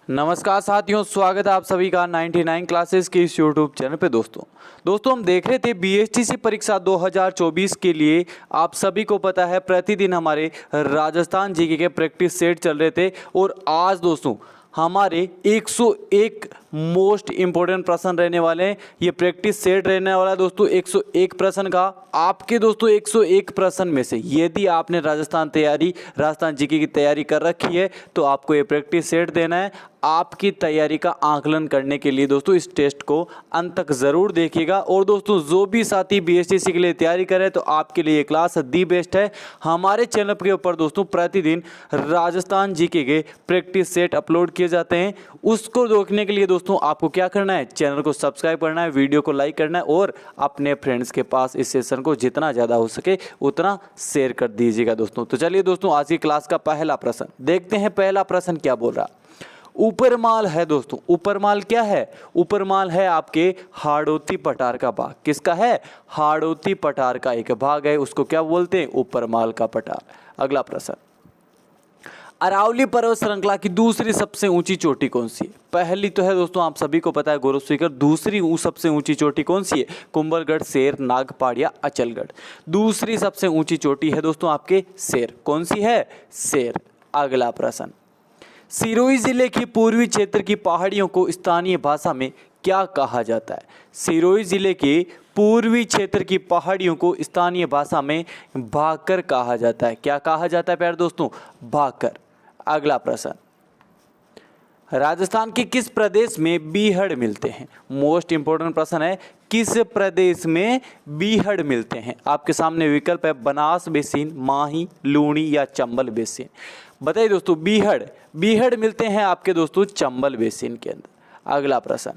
नमस्कार साथियों, स्वागत है आप सभी का 99 क्लासेस के इस यूट्यूब चैनल पे। दोस्तों हम देख रहे थे बीएसटीसी परीक्षा 2024 के लिए। आप सभी को पता है प्रतिदिन हमारे राजस्थान जीके के प्रैक्टिस सेट चल रहे थे और आज दोस्तों हमारे 101 मोस्ट इंपॉर्टेंट प्रश्न रहने वाले हैं। ये प्रैक्टिस सेट रहने वाला है दोस्तों 101 प्रश्न का। आपके दोस्तों 101 प्रश्न में से यदि आपने राजस्थान जीके की तैयारी कर रखी है तो आपको ये प्रैक्टिस सेट देना है। आपकी तैयारी का आकलन करने के लिए दोस्तों इस टेस्ट को अंत तक जरूर देखिएगा। और दोस्तों जो भी साथी बीएसटीसी के लिए तैयारी करें तो आपके लिए ये क्लास दी बेस्ट है। हमारे चैनल के ऊपर दोस्तों प्रतिदिन राजस्थान जीके के प्रैक्टिस सेट अपलोड किए जाते हैं। उसको देखने के लिए दोस्तों आपको क्या करना है, चैनल को सब्सक्राइब करना है, वीडियो को लाइक करना है और अपने फ्रेंड्स के पास इस सेशन को जितना ज़्यादा हो सके उतना शेयर कर दीजिएगा दोस्तों। तो चलिए दोस्तों आज की क्लास का पहला प्रश्न देखते हैं। पहला प्रश्न क्या बोल रहा, ऊपरमाल है दोस्तों। ऊपरमाल क्या है? ऊपरमाल है आपके हाड़ौती पठार का भाग। किसका है? हाड़ौती पठार का एक भाग है, उसको क्या बोलते हैं? ऊपरमाल का पठार। अगला प्रश्न, अरावली पर्वत श्रृंखला की दूसरी सबसे ऊंची चोटी कौन सी है? पहली तो है दोस्तों आप सभी को पता है गोरखशिखर। दूसरी सबसे ऊंची चोटी कौन सी है? कुंभलगढ़, शेर, नागपाड़ या अचलगढ़। दूसरी सबसे ऊंची चोटी है दोस्तों आपके शेर। कौन सी है? शेर। अगला प्रश्न, सिरोही जिले की पूर्वी क्षेत्र की पहाड़ियों को स्थानीय भाषा में क्या कहा जाता है? सिरोही जिले के पूर्वी क्षेत्र की पहाड़ियों को स्थानीय भाषा में भाकर कहा जाता है। क्या कहा जाता है प्यारे दोस्तों? भाकर। अगला प्रश्न, राजस्थान के किस प्रदेश में बीहड़ मिलते हैं? मोस्ट इंपोर्टेंट प्रश्न है, किस प्रदेश में बीहड़ मिलते हैं? आपके सामने विकल्प है बनास बेसिन, माही, लूणी या चंबल बेसिन। बताइए दोस्तों, बीहड़ मिलते हैं आपके दोस्तों चंबल बेसिन के अंदर। अगला प्रश्न,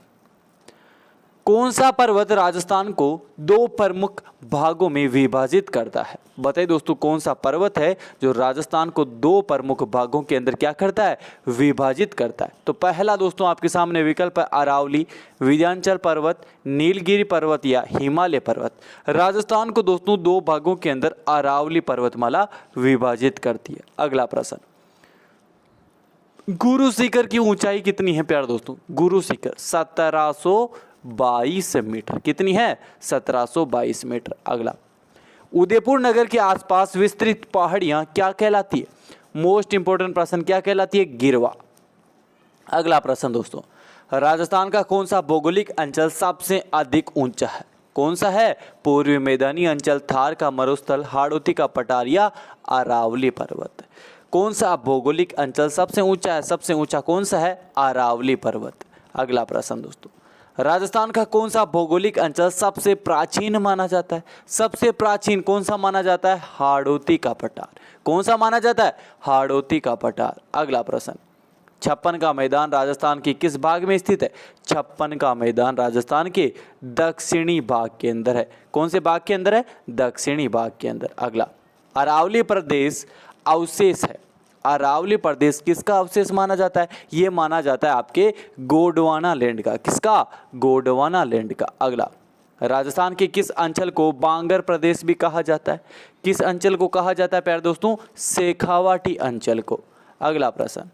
कौन सा पर्वत राजस्थान को दो प्रमुख भागों में विभाजित करता है? बताइए दोस्तों, कौन सा पर्वत है जो राजस्थान को दो प्रमुख भागों के अंदर क्या करता है? विभाजित करता है। तो पहला दोस्तों आपके सामने विकल्प है अरावली, विंध्याचल पर्वत, नीलगिरी पर्वत या हिमालय पर्वत। राजस्थान को दोस्तों दो भागों के अंदर अरावली पर्वतमाला विभाजित करती है। अगला प्रश्न, गुरु शिखर की ऊंचाई कितनी है प्यारे दोस्तों? गुरु शिखर 1722 मीटर। कितनी है? 1722 मीटर। अगला, उदयपुर नगर के आसपास विस्तृत पहाड़ियां क्या कहलाती है? मोस्ट इंपोर्टेंट प्रश्न, क्या कहलाती है? गिरवा। अगला प्रश्न दोस्तों, राजस्थान का कौन सा भौगोलिक अंचल सबसे अधिक ऊंचा है? कौन सा है? पूर्वी मैदानी अंचल, थार का मरुस्थल, हाड़ौती का पठार या अरावली पर्वत। कौन सा भौगोलिक अंचल सबसे ऊंचा है? सबसे ऊंचा कौन सा है? अरावली पर्वत। अगला प्रश्न दोस्तों, राजस्थान का कौन सा भौगोलिक अंचल सबसे प्राचीन माना जाता है? सबसे प्राचीन कौन सा माना जाता है? हाड़ौती का पठार। कौन सा माना जाता है? हाड़ौती का पठार। अगला प्रश्न, छप्पन का मैदान राजस्थान के किस भाग में स्थित है? छप्पन का मैदान राजस्थान के दक्षिणी भाग के अंदर है। कौन से भाग के अंदर है? दक्षिणी भाग के अंदर। अगला, अरावली प्रदेश अवशेष है। अरावली प्रदेश किसका अवशेष माना जाता है? ये माना जाता है आपके गोंडवाना लैंड का। किसका? गोंडवाना लैंड का। अगला, राजस्थान के किस अंचल को बांगर प्रदेश भी कहा जाता है? किस अंचल को कहा जाता है प्यारे दोस्तों? शेखावाटी अंचल को। अगला प्रश्न,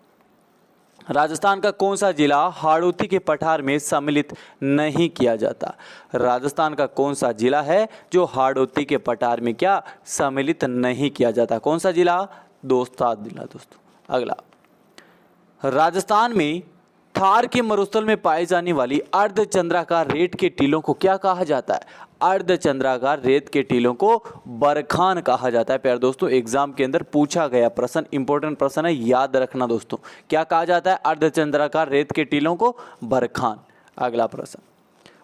राजस्थान का कौन सा जिला हाड़ौती के पठार में सम्मिलित नहीं किया जाता? राजस्थान का कौन सा जिला है जो हाड़ौती के पठार में क्या सम्मिलित नहीं किया जाता? कौन सा जिला? दोस्ताद जिला दोस्तों। अगला, राजस्थान में थार के मरुस्थल में पाई जाने वाली अर्धचंद्राकार रेत के टीलों को क्या कहा जाता है? अर्धचंद्राकार रेत के टीलों को बरखान कहा जाता है। प्यारे दोस्तों एग्जाम के अंदर पूछा गया प्रश्न, इंपॉर्टेंट प्रश्न है, याद रखना दोस्तों। क्या कहा जाता है? अर्धचंद्राकार रेत के टीलों को बरखान। अगला प्रश्न,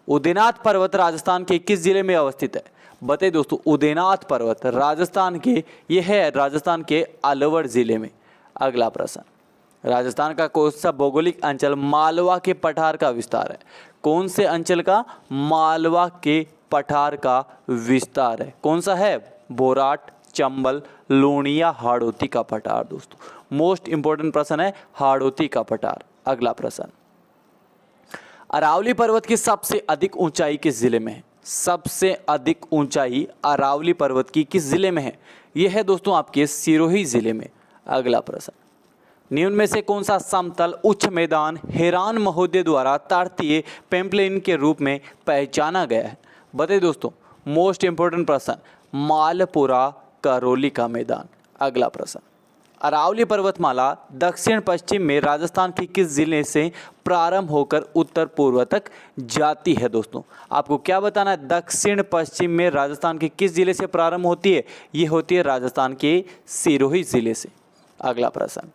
उदयनाथ पर्वत राजस्थान के किस जिले में अवस्थित है? बताइए दोस्तों, उदयनाथ पर्वत राजस्थान के, यह है राजस्थान के अलवर जिले में। अगला प्रश्न, राजस्थान का कौन सा भौगोलिक अंचल मालवा के पठार का विस्तार है? कौन से अंचल का? मालवा के पठार का विस्तार है। कौन सा है? बोराट, चंबल, लूणी या हाड़ौती का पठार दोस्तों। मोस्ट इंपोर्टेंट प्रश्न है हाड़ौती का पठार। अगला प्रश्न, अरावली पर्वत की सबसे अधिक ऊंचाई किस जिले में है? सबसे अधिक ऊंचाई अरावली पर्वत की किस जिले में है? यह है दोस्तों आपके सिरोही जिले में। अगला प्रश्न, निम्न में से कौन सा समतल उच्च मैदान हेरान महोदय द्वारा ताड़तीय पेम्पलेन के रूप में पहचाना गया है? बताइए दोस्तों, मोस्ट इंपोर्टेंट प्रश्न, मालपुरा करौली का मैदान। अगला प्रश्न, अरावली पर्वतमाला दक्षिण पश्चिम में राजस्थान के किस जिले से प्रारंभ होकर उत्तर पूर्व तक जाती है? दोस्तों आपको क्या बताना है, दक्षिण पश्चिम में राजस्थान के किस जिले से प्रारंभ होती है? ये होती है राजस्थान के सिरोही जिले से। अगला प्रश्न,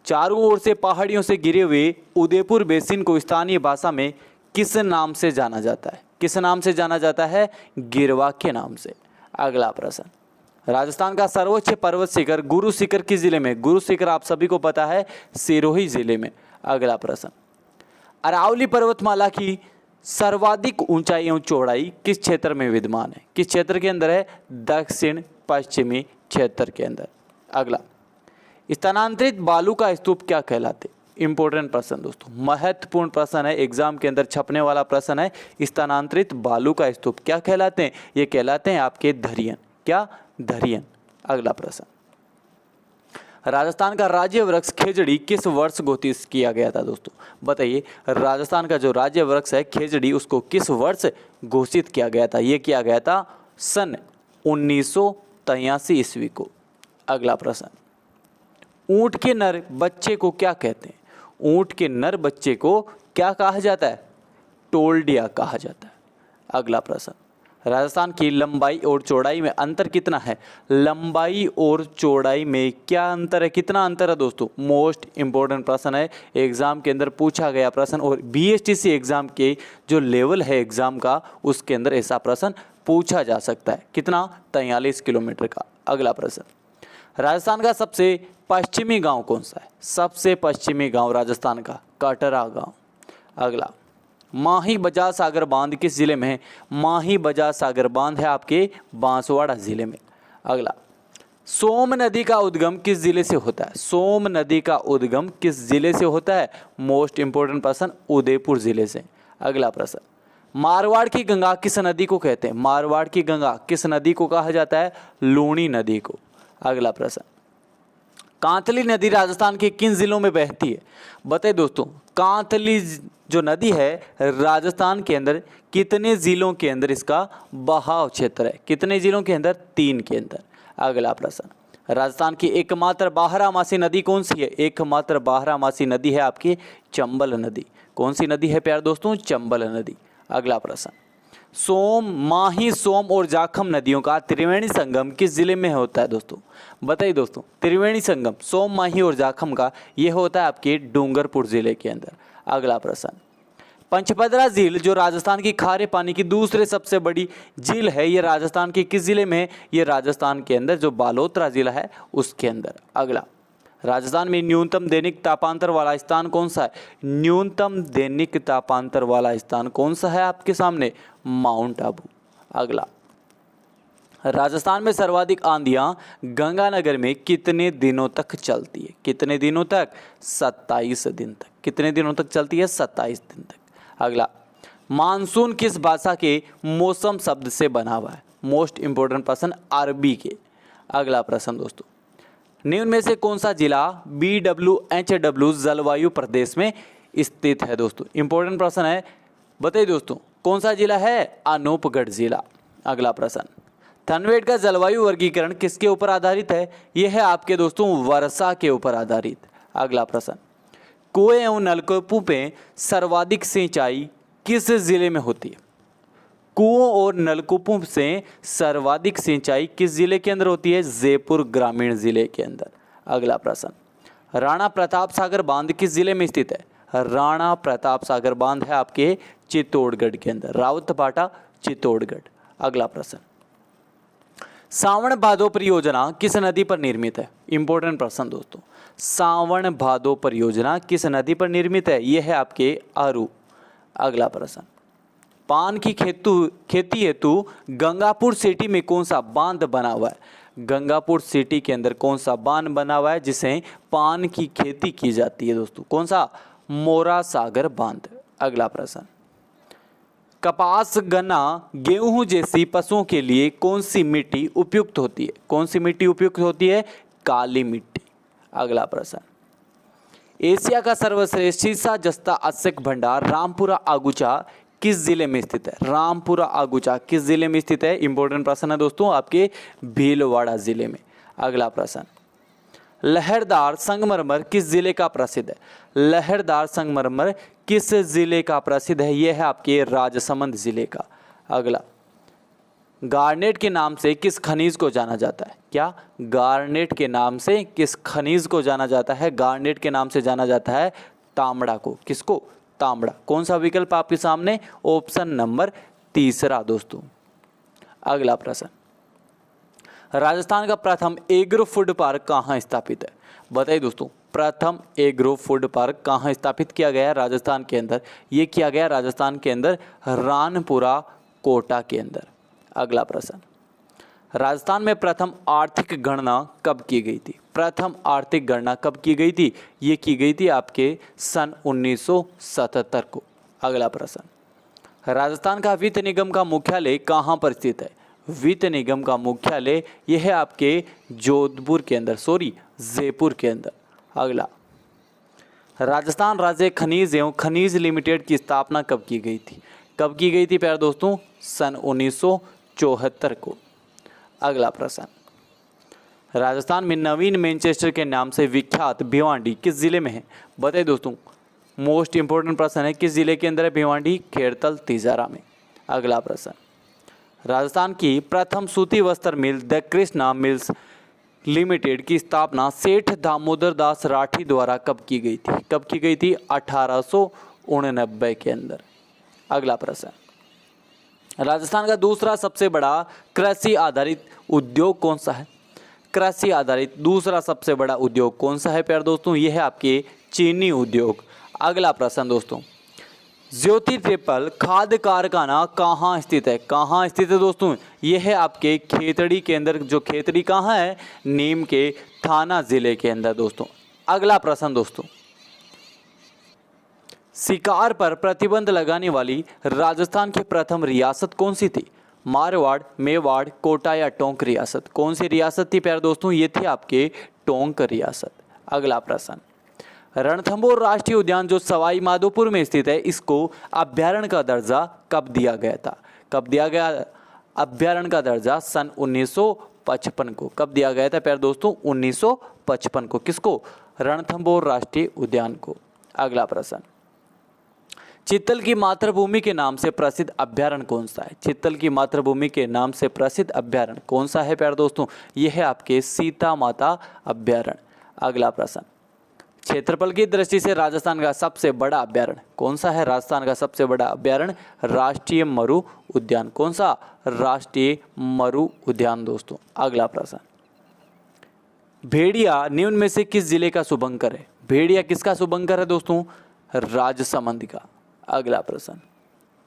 चारों ओर से पहाड़ियों से घिरे हुए उदयपुर बेसिन को स्थानीय भाषा में किस नाम से जाना जाता है? किस नाम से जाना जाता है? गिरवा के नाम से। अगला प्रश्न, राजस्थान का सर्वोच्च पर्वत शिखर गुरु शिखर किस जिले में? गुरु शिखर आप सभी को पता है सिरोही जिले में। अगला प्रश्न, अरावली पर्वतमाला की सर्वाधिक ऊंचाई एवं चौड़ाई किस क्षेत्र में विद्यमान है? किस क्षेत्र के अंदर है? दक्षिण पश्चिमी क्षेत्र के अंदर। अगला, स्थानांतरित बालू का स्तूप क्या कहलाते? इंपॉर्टेंट प्रश्न दोस्तों, महत्वपूर्ण प्रश्न है, एग्जाम के अंदर छपने वाला प्रश्न है। स्थानांतरित बालू का स्तूप क्या कहलाते हैं? ये कहलाते हैं आपके धरियन। क्या? धरियन। अगला प्रश्न, राजस्थान का राज्य वृक्ष खेजड़ी किस वर्ष घोषित किया गया था? दोस्तों बताइए, राजस्थान का जो राज्य वृक्ष है खेजड़ी, उसको किस वर्ष घोषित किया गया था? ये किया गया था सन 1983 ईस्वी को। अगला प्रश्न, ऊंट के नर बच्चे को क्या कहते हैं? ऊंट के नर बच्चे को क्या कहा जाता है? टोल्डिया कहा जाता है। अगला प्रश्न, राजस्थान की लंबाई और चौड़ाई में अंतर कितना है? लंबाई और चौड़ाई में क्या अंतर है? कितना अंतर है दोस्तों? मोस्ट इंपॉर्टेंट प्रश्न है, एग्जाम के अंदर पूछा गया प्रश्न, और बीएसटीसी एग्जाम के जो लेवल है एग्जाम का, उसके अंदर ऐसा प्रश्न पूछा जा सकता है। कितना? 43 किलोमीटर का। अगला प्रश्न, राजस्थान का सबसे पश्चिमी गांव कौन सा है? सबसे पश्चिमी गांव राजस्थान का कटरा गांव। अगला, माही बजाज सागर बांध किस जिले में है? माही बजाज सागर बांध है आपके बांसवाड़ा जिले में। अगला, सोम नदी का उद्गम किस जिले से होता है? सोम नदी का उद्गम किस जिले से होता है? मोस्ट इंपोर्टेंट प्रश्न, उदयपुर जिले से। अगला प्रश्न, मारवाड़ की गंगा किस नदी को कहते हैं? मारवाड़ की गंगा किस नदी को कहा जाता है? लूणी नदी को। अगला प्रश्न, कांतली नदी राजस्थान के किन जिलों में बहती है? बताइए दोस्तों, कांतली जो नदी है राजस्थान के अंदर कितने जिलों के अंदर इसका बहाव क्षेत्र है? कितने जिलों के अंदर? 3 के अंदर। अगला प्रश्न, राजस्थान की एकमात्र बारहमासी नदी कौन सी है? एकमात्र बारहमासी नदी है आपकी चंबल नदी। कौन सी नदी है प्यारे दोस्तों? चंबल नदी। अगला प्रश्न, सोम, माही, सोम और जाखम नदियों का त्रिवेणी संगम किस जिले में होता है? दोस्तों बताइए दोस्तों, त्रिवेणी संगम सोम, माही और जाखम का ये होता है आपके डूंगरपुर जिले के अंदर। अगला प्रश्न, पंचपदरा झील जो राजस्थान की खारे पानी की दूसरे सबसे बड़ी झील है, ये राजस्थान के किस जिले में है? ये राजस्थान के अंदर जो बालोतरा जिला है उसके अंदर। अगला, राजस्थान में न्यूनतम दैनिक तापांतर वाला स्थान कौन सा है? न्यूनतम दैनिक तापांतर वाला स्थान कौन सा है आपके सामने? माउंट आबू। अगला, राजस्थान में सर्वाधिक आंधियां गंगानगर में कितने दिनों तक चलती है? कितने दिनों तक? 27 दिन तक। कितने दिनों तक चलती है? 27 दिन तक। अगला, मानसून किस भाषा के मौसम शब्द से बना हुआ है? मोस्ट इंपोर्टेंट प्रश्न, अरबी के। अगला प्रश्न दोस्तों, निम्न में से कौन सा जिला BWHW जलवायु प्रदेश में स्थित है? दोस्तों इंपॉर्टेंट प्रश्न है, बताइए दोस्तों कौन सा जिला है? अनूपगढ़ जिला। अगला प्रश्न, थनवेड का जलवायु वर्गीकरण किसके ऊपर आधारित है? यह है आपके दोस्तों वर्षा के ऊपर आधारित। अगला प्रश्न, कुएं एवं नलकूपों में सर्वाधिक सिंचाई किस जिले में होती है? कुओं और नलकूपों से सर्वाधिक सिंचाई किस जिले के अंदर होती है? जयपुर ग्रामीण जिले के अंदर। अगला प्रश्न, राणा प्रताप सागर बांध किस जिले में स्थित है? राणा प्रताप सागर बांध है आपके चित्तौड़गढ़ के अंदर, रावतभाटा चित्तौड़गढ़। अगला प्रश्न, सावन भादो परियोजना किस नदी पर निर्मित है? इंपॉर्टेंट प्रश्न दोस्तों, सावन भादो परियोजना किस नदी पर निर्मित है? यह है आपके अरु। अगला प्रश्न, पान की खेती हेतु गंगापुर सिटी में कौन सा बांध बना हुआ है? गंगापुर सिटी के अंदर कौन सा बांध बना हुआ है जिससे पान की खेती की जाती है? दोस्तों कौन सा? मोरा सागर बांध। अगला प्रश्न, कपास, गन्ना, गेहूं जैसी पशुओं के लिए कौन सी मिट्टी उपयुक्त होती है? कौन सी मिट्टी उपयुक्त होती है? काली मिट्टी। अगला प्रश्न, एशिया का सर्वश्रेष्ठ सीसा जस्ता अस्सक भंडार रामपुरा आगुचा किस जिले में स्थित है? रामपुरा आगुचा किस जिले में स्थित है? इंपॉर्टेंट प्रश्न है दोस्तों, आपके भीलवाड़ा जिले में। अगला प्रश्न, लहरदार संगमरमर किस जिले का प्रसिद्ध है? लहरदार संगमरमर किस जिले का प्रसिद्ध है? यह है आपके राजसमंद जिले का। अगला, गार्नेट के नाम से किस खनिज को जाना जाता है? क्या? गार्नेट के नाम से किस खनिज को जाना जाता है? गार्नेट के नाम से जाना जाता है तांबड़ा को। किसको? तांबड़ा। कौन सा विकल्प आपके सामने? ऑप्शन नंबर तीसरा दोस्तों। अगला प्रश्न, राजस्थान का प्रथम एग्रो फूड पार्क कहाँ स्थापित है? बताइए दोस्तों, प्रथम एग्रो फूड पार्क कहाँ स्थापित किया गया है राजस्थान के अंदर? ये किया गया राजस्थान के अंदर रानपुरा कोटा के अंदर। अगला प्रश्न, राजस्थान में प्रथम आर्थिक गणना कब की गई थी? प्रथम आर्थिक गणना कब की गई थी? ये की गई थी आपके सन 1977 को। अगला प्रश्न, राजस्थान का वित्त निगम का मुख्यालय कहाँ पर स्थित है? वित्त निगम का मुख्यालय यह है आपके जोधपुर के अंदर, जयपुर के अंदर। अगला, राजस्थान राज्य खनिज एवं खनिज लिमिटेड की स्थापना कब की गई थी? कब की गई थी प्यारे दोस्तों? सन 1974 को। अगला प्रश्न, राजस्थान में नवीन मैनचेस्टर के नाम से विख्यात भिवांडी किस जिले में है? बताइए दोस्तों, मोस्ट इंपोर्टेंट प्रश्न है, किस जिले के अंदर है भिवांडी? खेड़तल तिजारा में। अगला प्रश्न, राजस्थान की प्रथम सूती वस्त्र मिल द कृष्णा मिल्स लिमिटेड की स्थापना सेठ दामोदर दास राठी द्वारा कब की गई थी? कब की गई थी? 1889 के अंदर। अगला प्रश्न, राजस्थान का दूसरा सबसे बड़ा कृषि आधारित उद्योग कौन सा है? कृषि आधारित दूसरा सबसे बड़ा उद्योग कौन सा है प्यारे दोस्तों? यह है आपके चीनी उद्योग। अगला प्रश्न दोस्तों, ज्योति ट्रिपल खाद्य कारखाना कहाँ स्थित है? कहाँ स्थित है दोस्तों? यह है आपके खेतड़ी के अंदर। जो खेतड़ी कहाँ है? नीम के थाना जिले के अंदर दोस्तों। अगला प्रश्न दोस्तों, शिकार पर प्रतिबंध लगाने वाली राजस्थान की प्रथम रियासत कौन सी थी? मारवाड़, मेवाड़, कोटा या टोंक रियासत? कौन सी रियासत थी प्यारे दोस्तों? ये थी आपके टोंक रियासत। अगला प्रश्न, रणथंभौर राष्ट्रीय उद्यान जो सवाई माधोपुर में स्थित है, इसको अभ्यारण्य का दर्जा कब दिया गया था? कब दिया गया अभ्यारण्य का दर्जा? सन 1955 को। कब दिया गया था प्यारे दोस्तों? 1955 को। किसको? रणथंभौर राष्ट्रीय उद्यान को। अगला प्रश्न, चित्तल की मातृभूमि के नाम से प्रसिद्ध अभ्यारण्य कौन सा है? चित्तल की मातृभूमि के नाम से प्रसिद्ध अभ्यारण्य कौन सा है प्यारे दोस्तों? यह है आपके सीता माता अभ्यारण्य। अगला प्रश्न, क्षेत्रफल की दृष्टि से राजस्थान का सबसे बड़ा अभ्यारण्य कौन सा है? राजस्थान का सबसे बड़ा अभ्यारण्य राष्ट्रीय मरु उद्यान। कौन सा? राष्ट्रीय मरु उद्यान दोस्तों। अगला प्रश्न, भेड़िया निम्न में से किस जिले का शुभंकर है? भेड़िया किसका शुभंकर है दोस्तों? राजसमंद का। अगला प्रश्न,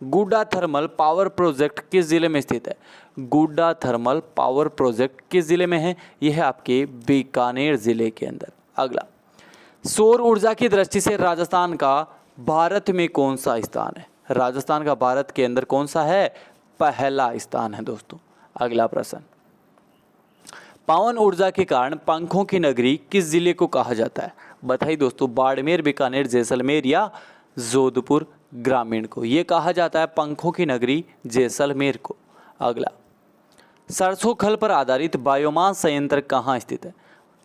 गुड्डा थर्मल पावर प्रोजेक्ट किस जिले में स्थित है? गुड्डा थर्मल पावर प्रोजेक्ट किस जिले में है? यह है आपके बीकानेर जिले के अंदर। अगला, सौर ऊर्जा की दृष्टि से राजस्थान का भारत में कौन सा स्थान है? राजस्थान का भारत के अंदर कौन सा है? पहला स्थान है दोस्तों। अगला प्रश्न, पवन ऊर्जा के कारण पंखों की नगरी किस जिले को कहा जाता है? बताइए दोस्तों, बाड़मेर, बीकानेर, जैसलमेर या जोधपुर ग्रामीण को ये कहा जाता है पंखों की नगरी जैसलमेर को। अगला, सरसों खल पर आधारित बायोमास संयंत्र कहाँ स्थित है?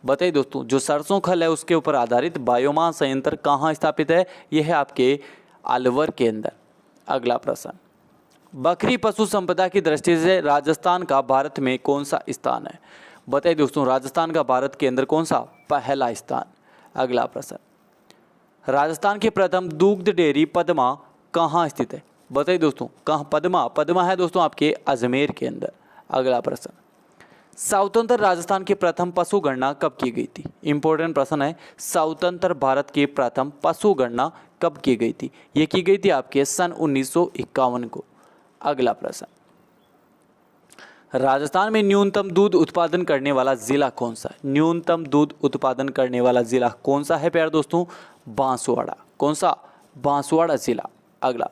बताइए दोस्तों, जो सरसों खल है उसके ऊपर आधारित बायोमास संयंत्र कहाँ स्थापित है? यह है आपके अलवर के अंदर। अगला प्रश्न, बकरी पशु संपदा की दृष्टि से राजस्थान का भारत में कौन सा स्थान है? बताइए दोस्तों, राजस्थान का भारत के अंदर कौन सा? पहला स्थान। अगला प्रश्न, राजस्थान की प्रथम दुग्ध डेयरी पद्मा कहाँ स्थित है? बताइए दोस्तों, कहाँ? पद्मा है दोस्तों आपके अजमेर के अंदर। अगला प्रश्न, स्वतंत्र राजस्थान की प्रथम पशु गणना कब की गई थी? इंपॉर्टेंट प्रश्न है, स्वतंत्र भारत की प्रथम पशु गणना कब की गई थी? ये की गई थी आपके सन 1951 को। अगला प्रश्न, राजस्थान में न्यूनतम दूध उत्पादन करने वाला जिला कौन सा है? न्यूनतम दूध उत्पादन करने वाला जिला कौन सा है प्यारे दोस्तों? बांसवाड़ा। कौन सा? बांसवाड़ा जिला। अगला,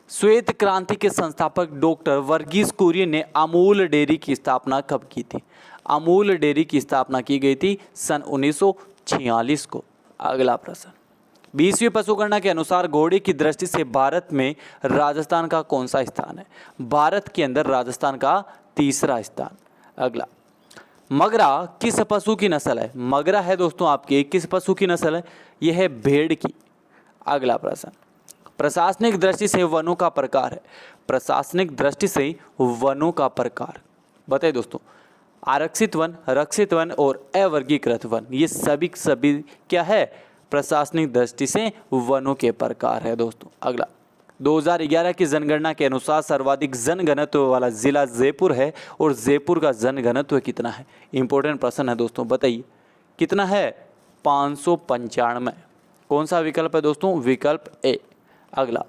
श्वेत क्रांति के संस्थापक डॉक्टर वर्गीस कुरियन ने अमूल डेयरी की स्थापना कब की थी? अमूल डेयरी की स्थापना की गई थी सन 1946 को। अगला प्रश्न, 20वीं पशुगणना के अनुसार घोड़े की दृष्टि से भारत में राजस्थान का कौन सा स्थान है? भारत के अंदर राजस्थान का तीसरा स्थान। अगला, मगरा किस पशु की नस्ल है? मगरा है दोस्तों आपके किस पशु की नस्ल है? यह है भेड़ की। अगला प्रश्न, प्रशासनिक दृष्टि से वनों का प्रकार है। प्रशासनिक दृष्टि से वनों का प्रकार बताइए दोस्तों। आरक्षित वन, रक्षित वन और अवर्गीकृत वन, ये सभी क्या है? प्रशासनिक दृष्टि से वनों के प्रकार है दोस्तों। अगला, 2011 की जनगणना के अनुसार सर्वाधिक जनघनत्व वाला जिला जयपुर है और जयपुर का जनघनत्व कितना है? इंपॉर्टेंट प्रश्न है दोस्तों, बताइए कितना है? 595। कौन सा विकल्प है दोस्तों? विकल्प ए। अगला,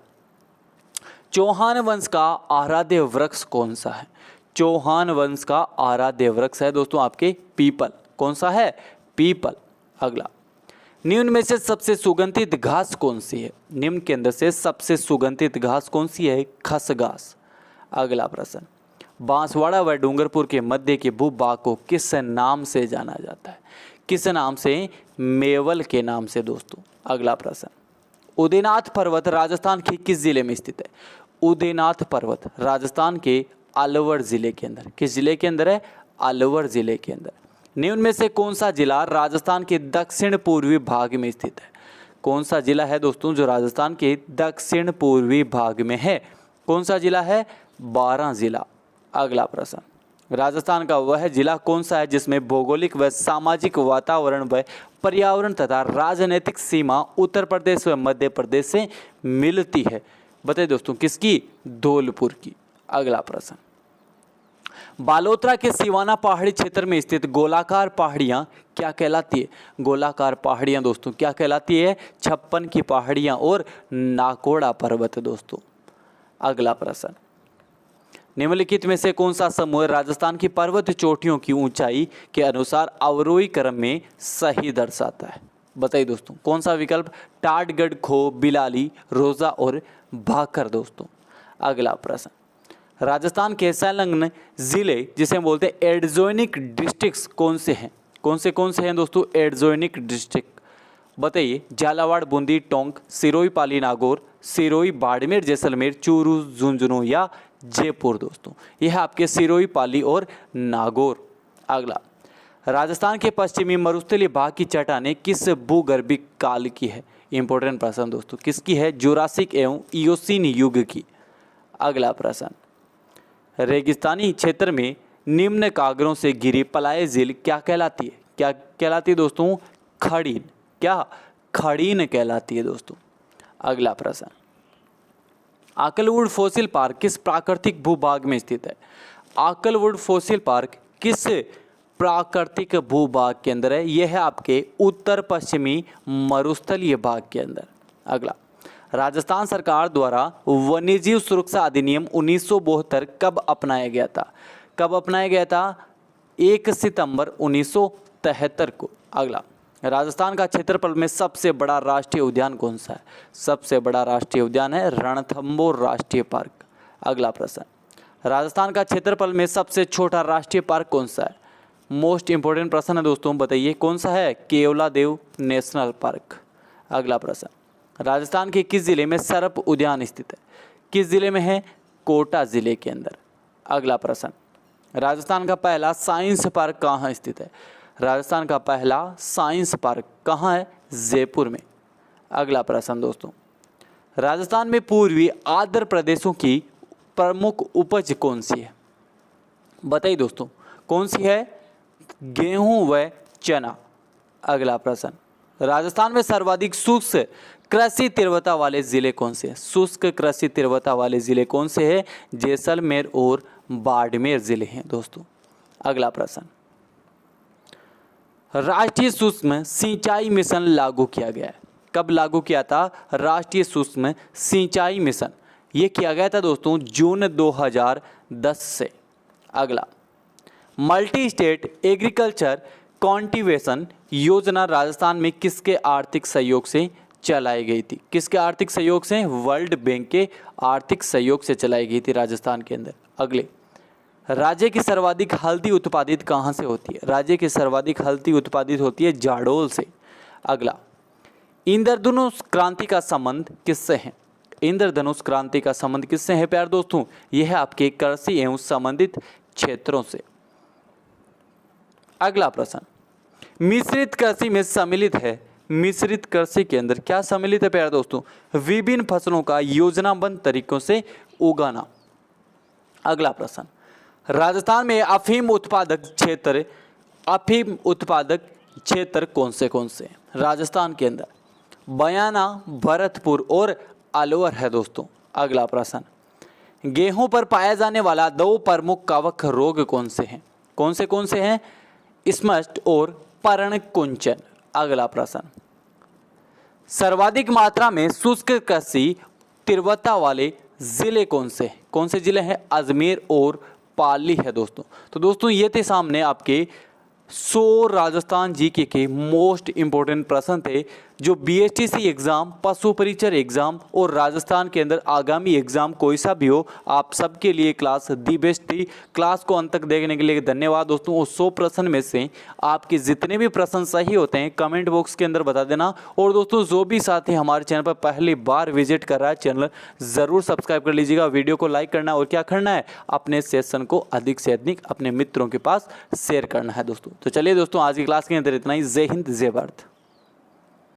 चौहान वंश का आराध्य वृक्ष कौन सा है? चौहान वंश का आराध्य वृक्ष है दोस्तों आपके पीपल। कौन सा है? पीपल। अगला, निम्न में से सबसे सुगंधित घास कौन सी है? निम्न के अंदर से सबसे सुगंधित घास कौन सी है? खस घास। अगला प्रश्न, बांसवाड़ा व डूंगरपुर के मध्य के भूभाग को किस नाम से जाना जाता है? किस नाम से? मेवल के नाम से दोस्तों। अगला प्रश्न, उदयनाथ पर्वत राजस्थान के किस जिले में स्थित है? उदयनाथ पर्वत राजस्थान के अलवर जिले के अंदर। किस जिले के अंदर है? अलवर जिले के अंदर। निम्न में से कौन सा जिला राजस्थान के दक्षिण पूर्वी भाग में स्थित है? कौन सा जिला है दोस्तों जो राजस्थान के दक्षिण पूर्वी भाग में है? कौन सा जिला है? 12 जिला। अगला प्रश्न, राजस्थान का वह जिला कौन सा है जिसमें भौगोलिक व सामाजिक वातावरण व पर्यावरण तथा राजनीतिक सीमा उत्तर प्रदेश व मध्य प्रदेश से मिलती है? बताइए दोस्तों, किसकी? धौलपुर की। अगला प्रश्न, बालोतरा के सिवाना पहाड़ी क्षेत्र में स्थित गोलाकार पहाड़ियां क्या कहलाती है? गोलाकार पहाड़ियां दोस्तों क्या कहलाती है? 56 की पहाड़ियां और नाकोड़ा पर्वत दोस्तों। अगला प्रश्न, निम्नलिखित में से कौन सा समूह राजस्थान की पर्वत चोटियों की ऊंचाई के अनुसार अवरोही क्रम में सही दर्शाता है? बताइए दोस्तों, कौन सा विकल्प? टाटगढ़, खो, बिलाली, रोजा और भाकर दोस्तों। अगला प्रश्न, राजस्थान के संलग्न जिले जिसे बोलते हैं एडजोनिक डिस्ट्रिक्ट्स कौन से हैं? कौन से हैं दोस्तों एडजोनिक डिस्ट्रिक्ट? बताइए। झालावाड़, बूंदी, टोंक, सिरोही, पाली, नागौर, सिरोही, बाड़मेर, जैसलमेर, चूरू, झुंझुनू या जयपुर दोस्तों। यह आपके सिरोही, पाली और नागौर। अगला, राजस्थान के पश्चिमी मरुस्थलीय भाग की चट्टानें किस भूगर्भिक काल की है? इंपॉर्टेंट प्रश्न दोस्तों, किसकी है? जुरासिक एवं इयोसीन युग की। अगला प्रश्न, रेगिस्तानी क्षेत्र में निम्न कागरों से घिरी पलाय झील क्या कहलाती है? क्या कहलाती है दोस्तों? खड़ीन। क्या? खड़ीन कहलाती है दोस्तों। अगला प्रश्न, आकलवुड फॉसिल पार्क किस प्राकृतिक भूभाग में स्थित है? आकलवुड फॉसिल पार्क किस प्राकृतिक भूभाग के अंदर है? यह है आपके उत्तर पश्चिमी मरुस्थलीय भाग के अंदर। अगला, राजस्थान सरकार द्वारा वन्यजीव सुरक्षा अधिनियम 1972 कब अपनाया गया था? कब अपनाया गया था? 1 सितंबर 1973 को। अगला, राजस्थान का क्षेत्रफल में सबसे बड़ा राष्ट्रीय उद्यान कौन सा है? सबसे बड़ा राष्ट्रीय उद्यान है रणथंभौर राष्ट्रीय पार्क। अगला प्रश्न, राजस्थान का क्षेत्रफल में सबसे छोटा राष्ट्रीय पार्क कौन सा है? मोस्ट इंपोर्टेंट प्रश्न है दोस्तों, बताइए कौन सा है? Keoladeo national park. अगला प्रश्न, राजस्थान के किस जिले में सर्प उद्यान स्थित है? किस जिले में है? कोटा जिले के अंदर। अगला प्रश्न, राजस्थान का पहला साइंस पार्क कहाँ स्थित है? राजस्थान का पहला साइंस पार्क कहाँ है? जयपुर में। अगला प्रश्न दोस्तों, राजस्थान में पूर्वी आर्द्र प्रदेशों की प्रमुख उपज कौन सी है? बताइए दोस्तों, कौन सी है? गेहूं व चना। अगला प्रश्न, राजस्थान में सर्वाधिक शुष्क कृषि तीव्रता वाले जिले कौन से हैं? शुष्क कृषि तीव्रता वाले जिले कौन से हैं? जैसलमेर और बाड़मेर जिले हैं दोस्तों। अगला प्रश्न, राष्ट्रीय सूक्ष्म सिंचाई मिशन लागू किया गया है। कब लागू किया था? राष्ट्रीय सूक्ष्म सिंचाई मिशन ये किया गया था दोस्तों जून 2010 से। अगला, मल्टी स्टेट एग्रीकल्चर कॉन्टिवेशन योजना राजस्थान में किसके आर्थिक सहयोग से चलाई गई थी? किसके आर्थिक सहयोग से? वर्ल्ड बैंक के आर्थिक सहयोग से चलाई गई थी राजस्थान के अंदर। अगले, राज्य की सर्वाधिक हल्दी उत्पादित कहाँ से होती है? राज्य की सर्वाधिक हल्दी उत्पादित होती है जाडोल से। अगला, इंद्रधनुष क्रांति का संबंध किससे है? इंद्रधनुष क्रांति का संबंध किससे है प्यारे दोस्तों? यह है आपके कृषि एवं संबंधित क्षेत्रों से। अगला प्रश्न, मिश्रित कृषि में सम्मिलित है। मिश्रित कृषि के अंदर क्या सम्मिलित है प्यारे दोस्तों? विभिन्न फसलों का योजनाबद्ध तरीकों से उगाना। अगला प्रश्न, राजस्थान में अफीम उत्पादक क्षेत्र कौन से? राजस्थान के अंदर बयाना, भरतपुर और अलवर है दोस्तों। अगला प्रश्न, गेहूं पर पाया जाने वाला 2 प्रमुख कवक रोग कौन से हैं? स्पष्ट और पर्णकुंचन। अगला प्रश्न, सर्वाधिक मात्रा में शुष्क कृषि तीव्रता वाले जिले कौन से जिले हैं? अजमेर और पाली है दोस्तों। तो दोस्तों ये थे सामने आपके 100 राजस्थान जीके के मोस्ट इंपॉर्टेंट प्रश्न थे जो बीएसटीसी एग्जाम, पशु परीक्षर एग्जाम और राजस्थान के अंदर आगामी एग्जाम कोई सा भी हो, आप सबके लिए क्लास दी बेस्ट थी। क्लास को अंत तक देखने के लिए धन्यवाद दोस्तों। और 100 प्रश्न में से आपके जितने भी प्रश्न सही होते हैं कमेंट बॉक्स के अंदर बता देना। और दोस्तों जो भी साथी हमारे चैनल पर पहली बार विजिट कर रहा है, चैनल ज़रूर सब्सक्राइब कर लीजिएगा, वीडियो को लाइक करना और क्या करना है, अपने सेशन को अधिक से अधिक अपने मित्रों के पास शेयर करना है दोस्तों। तो चलिए दोस्तों आज की क्लास के अंदर इतना ही। जय हिंद, जय भारत।